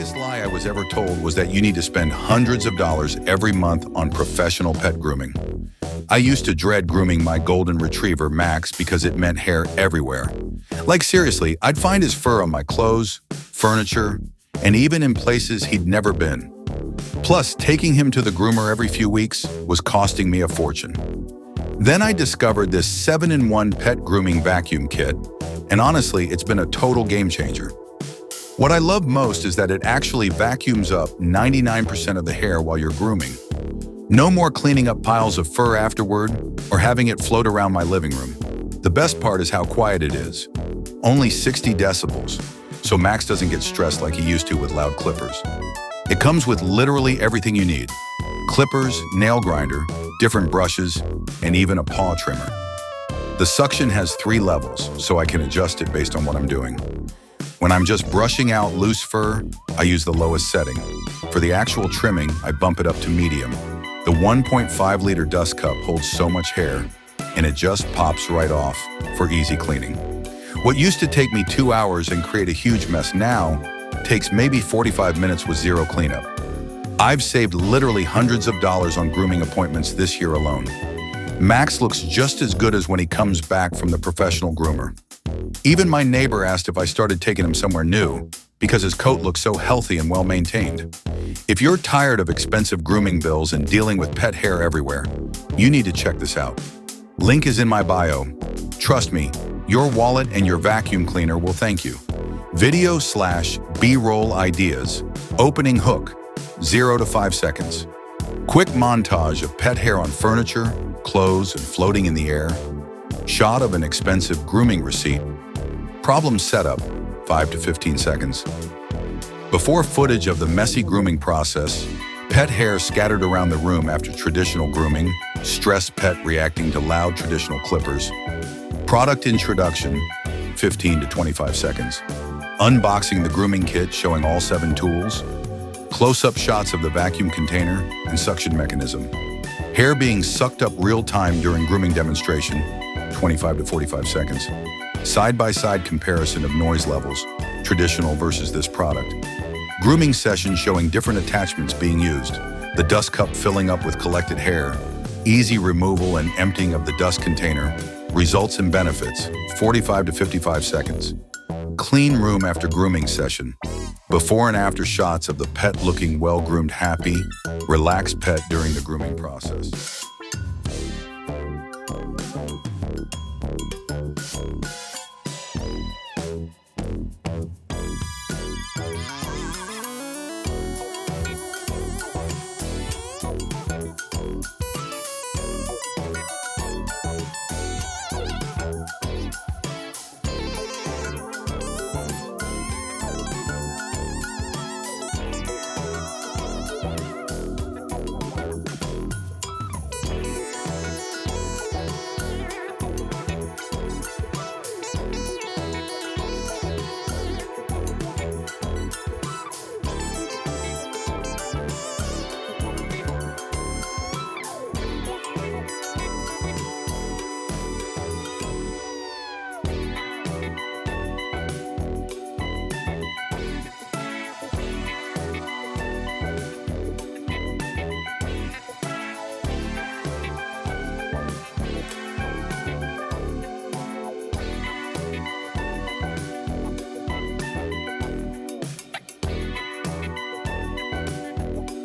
biggest lie I was ever told was that you need to spend hundreds of dollars every month on professional pet grooming. I used to dread grooming my golden retriever, Max, because it meant hair everywhere. Like seriously, I'd find his fur on my clothes, furniture, and even in places he'd never been. Plus, taking him to the groomer every few weeks was costing me a fortune. Then I discovered this 7-in-1 pet grooming vacuum kit, and honestly, it's been a total game changer. What I love most is that it actually vacuums up 99% of the hair while you're grooming. No more cleaning up piles of fur afterward or having it float around my living room. The best part is how quiet it is. Only 60 decibels, so Max doesn't get stressed like he used to with loud clippers. It comes with literally everything you need: clippers, nail grinder, different brushes, and even a paw trimmer. The suction has 3 levels, so I can adjust it based on what I'm doing. When I'm just brushing out loose fur, I use the lowest setting. For the actual trimming, I bump it up to medium. The 1.5-liter dust cup holds so much hair, and it just pops right off for easy cleaning. What used to take me 2 hours and create a huge mess now takes maybe 45 minutes with zero cleanup. I've saved literally hundreds of dollars on grooming appointments this year alone. Max looks just as good as when he comes back from the professional groomer. Even my neighbor asked if I started taking him somewhere new because his coat looks so healthy and well-maintained. If you're tired of expensive grooming bills and dealing with pet hair everywhere, you need to check this out. Link is in my bio. Trust me, your wallet and your vacuum cleaner will thank you. Video/B-roll ideas. Opening hook, 0 to 5 seconds. Quick montage of pet hair on furniture, clothes, and floating in the air. Shot of an expensive grooming receipt. Problem setup, 5 to 15 seconds. Before footage of the messy grooming process, pet hair scattered around the room after traditional grooming, stressed pet reacting to loud traditional clippers. Product introduction, 15 to 25 seconds. Unboxing the grooming kit showing all 7 tools. Close-up shots of the vacuum container and suction mechanism. Hair being sucked up real-time during grooming demonstration, 25 to 45 seconds. Side-by-side comparison of noise levels, traditional versus this product. Grooming session showing different attachments being used. The dust cup filling up with collected hair. Easy removal and emptying of the dust container. Results and benefits, 45 to 55 seconds. Clean room after grooming session. Before and after shots of the pet looking well-groomed, happy, relaxed pet during the grooming process.